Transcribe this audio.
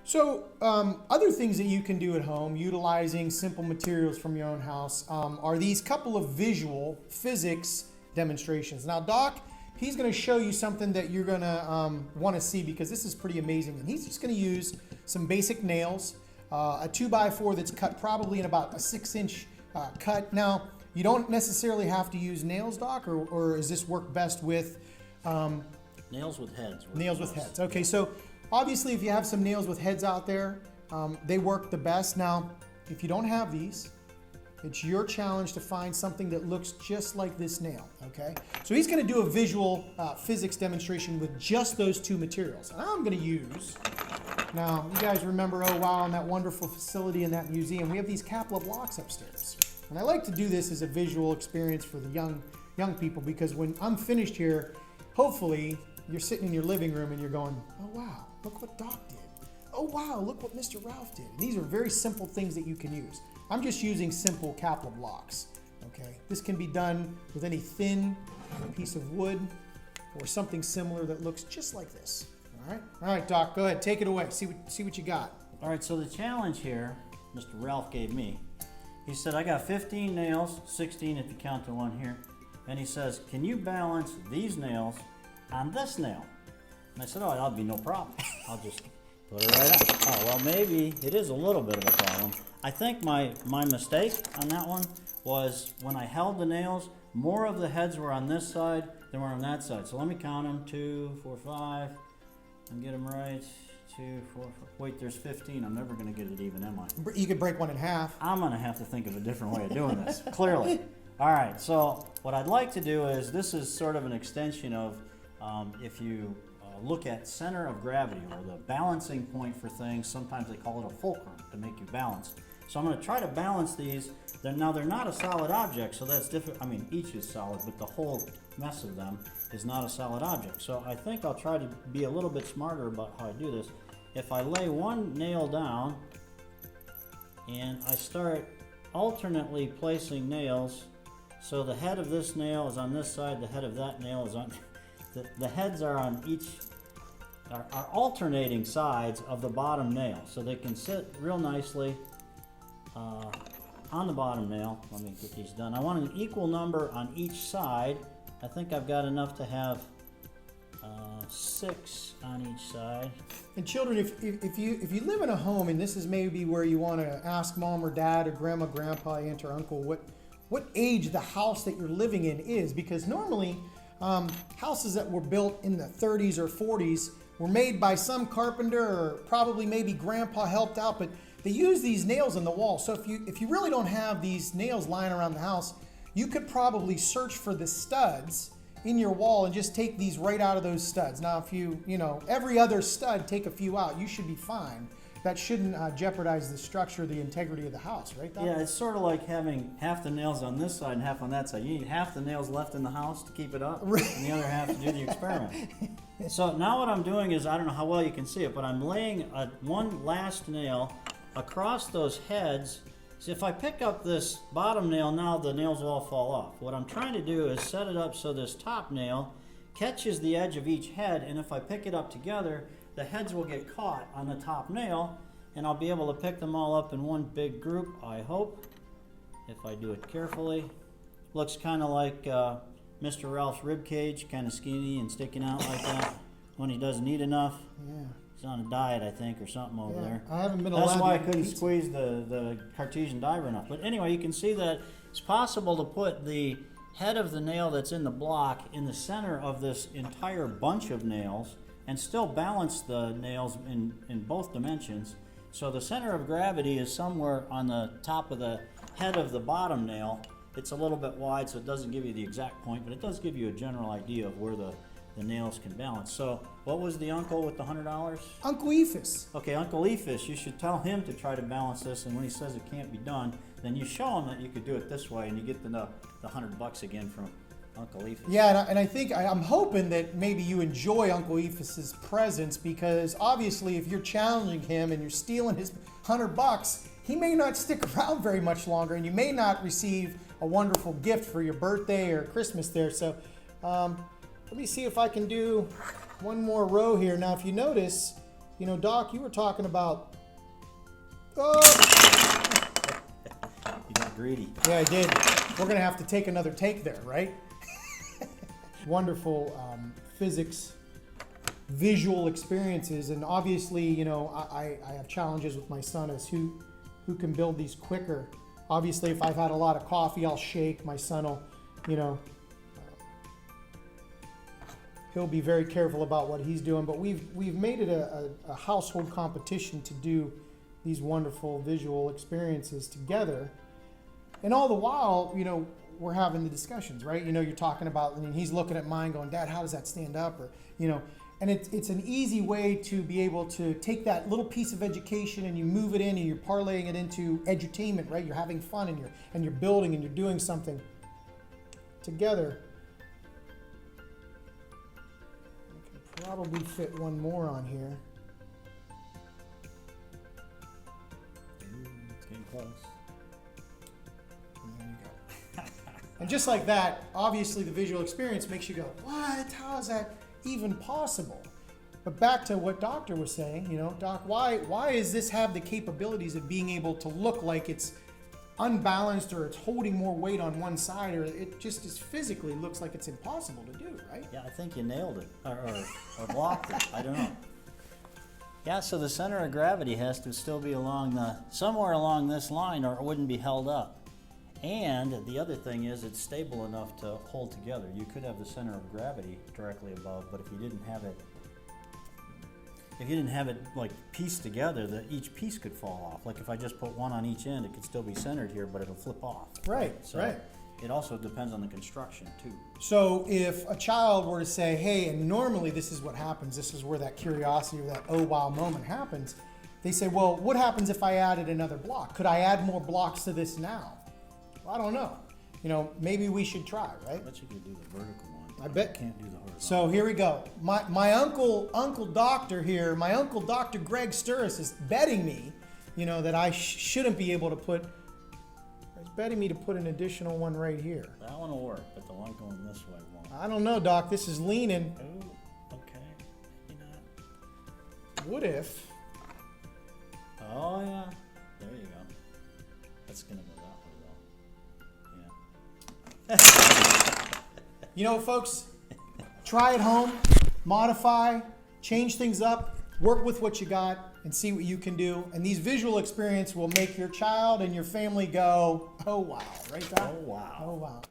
So other things that you can do at home, utilizing simple materials from your own house, are these couple of visual physics demonstrations. Now, Doc, he's going to show you something that you're going to want to see because this is pretty amazing. And he's just going to use some basic nails, a 2x4 that's cut probably in about a 6-inch cut. Now, you don't necessarily have to use nails, Doc, or does this work best with... nails with heads. Nails with heads. Okay, so obviously if you have some nails with heads out there, they work the best. Now, if you don't have these, it's your challenge to find something that looks just like this nail, okay? So he's gonna do a visual physics demonstration with just those two materials. And I'm gonna use, now you guys remember, oh wow, in that wonderful facility in that museum, we have these Kappa blocks upstairs. And I like to do this as a visual experience for the young people because when I'm finished here, hopefully you're sitting in your living room and you're going, oh wow, look what Doc did. Oh wow, look what Mr. Ralf did. And these are very simple things that you can use. I'm just using simple Kappa blocks, okay? This can be done with any thin piece of wood or something similar that looks just like this, all right? All right, Doc, go ahead, take it away, see what you got. All right, so the challenge here, Mr. Ralph gave me, he said, I got 15 nails, 16 if you count the one here, and he says, can you balance these nails on this nail? And I said, oh, that'll be no problem. I'll just put it right up. Oh, well, maybe it is a little bit of a problem. I think my mistake on that one was when I held the nails, more of the heads were on this side than were on that side. So let me count them, 2, 4, 5, and get them right. 2, 4, 4. Wait, there's 15. I'm never going to get it even, am I? You could break one in half. I'm going to have to think of a different way of doing this, clearly. All right, so what I'd like to do is, this is sort of an extension of if you look at center of gravity or the balancing point for things, sometimes they call it a fulcrum to make you balance. So I'm going to try to balance these. Now they're not a solid object, so that's different. I mean, each is solid, but the whole mess of them is not a solid object. So I think I'll try to be a little bit smarter about how I do this. If I lay one nail down and I start alternately placing nails, so the head of this nail is on this side, the head of that nail is on, the heads are on each, are alternating sides of the bottom nail. So they can sit real nicely on the bottom nail. Let me get these done. I want an equal number on each side. I think I've got enough to have 6 on each side. And children, if you live in a home, and this is maybe where you want to ask mom or dad or grandma, grandpa, aunt or uncle what age the house that you're living in is, because normally houses that were built in the 30s or 40s were made by some carpenter, or probably maybe grandpa helped out, but they use these nails in the wall. So if you really don't have these nails lying around the house, you could probably search for the studs in your wall and just take these right out of those studs. Now, if you every other stud, take a few out, you should be fine. That shouldn't jeopardize the structure, the integrity of the house, right, Doc? Yeah, it's sort of like having half the nails on this side and half on that side. You need half the nails left in the house to keep it up, and the other half to do the experiment. So now what I'm doing is, I don't know how well you can see it, but I'm laying one last nail across those heads. So if I pick up this bottom nail, now the nails will all fall off. What I'm trying to do is set it up so this top nail catches the edge of each head, and if I pick it up together, the heads will get caught on the top nail, and I'll be able to pick them all up in one big group, I hope, if I do it carefully. Looks kind of like Mr. Ralph's rib cage, kind of skinny and sticking out like that when he doesn't eat enough. Yeah. He's on a diet, I think, or something over there. I haven't been allowed. That's why I to couldn't eat squeeze the Cartesian diver enough. But anyway, you can see that it's possible to put the head of the nail that's in the block in the center of this entire bunch of nails and still balance the nails in both dimensions. So the center of gravity is somewhere on the top of the head of the bottom nail. It's a little bit wide, so it doesn't give you the exact point, but it does give you a general idea of where the nails can balance. So what was the uncle with the $100? Uncle Ephus. Okay, Uncle Ephus, you should tell him to try to balance this, and when he says it can't be done, then you show him that you could do it this way, and you get the $100 again from Uncle Ephus. Yeah, and I think I'm hoping that maybe you enjoy Uncle Ephus's presence, because obviously if you're challenging him and you're stealing his $100, he may not stick around very much longer, and you may not receive a wonderful gift for your birthday or Christmas there. So let me see if I can do one more row here. Now, if you notice, You know, Doc, you were talking about, oh, You got greedy. yeah, I did. We're gonna have to take another take there, right? Wonderful physics, visual experiences, and obviously, you know, I have challenges with my son as who can build these quicker. Obviously, if I've had a lot of coffee, I'll shake. My son will, you know, he'll be very careful about what he's doing. But we've made it a household competition to do these wonderful visual experiences together. And all the while, you know, we're having the discussions, right? You know, you're talking about, I mean, he's looking at mine going, Dad, how does that stand up? Or, you know, and it's an easy way to be able to take that little piece of education and you move it in and you're parlaying it into edutainment, right? You're having fun and you're building and you're doing something together. I can probably fit one more on here. It's getting close. There you go. And just like that, obviously the visual experience makes you go, what? How is that even possible? But back to what Doctor was saying, you know, Doc, why does this have the capabilities of being able to look like it's unbalanced or it's holding more weight on one side, or it just is physically looks like it's impossible to do, right? Yeah, I think you nailed it, or blocked it. I don't know. Yeah, so the center of gravity has to still be somewhere along this line, or it wouldn't be held up. And the other thing is, it's stable enough to hold together. You could have the center of gravity directly above, but if you didn't have it like pieced together, each piece could fall off. Like if I just put one on each end, it could still be centered here, but it'll flip off. Right, So right. it also depends on the construction too. So if a child were to say, hey, and normally this is what happens, this is where that curiosity or that oh wow moment happens, they say, well, what happens if I added another block? Could I add more blocks to this now? Well, I don't know. You know, maybe we should try, right? I bet you could do the vertical one. I bet. You can't do the horizontal. So here we go. My uncle Doctor here, my uncle Dr. Greg Sturrus is betting me, you know, that I shouldn't be able to put, he's betting me to put an additional one right here. That one will work, but the one going this way won't. I don't know, Doc. This is leaning. Oh, okay. Maybe not. What if? Oh yeah. There you go. That's gonna go that way though. Yeah. You know, folks, try it home, modify, change things up, work with what you got, and see what you can do. And these visual experiences will make your child and your family go, oh wow, right, Doc? Oh wow. Oh wow.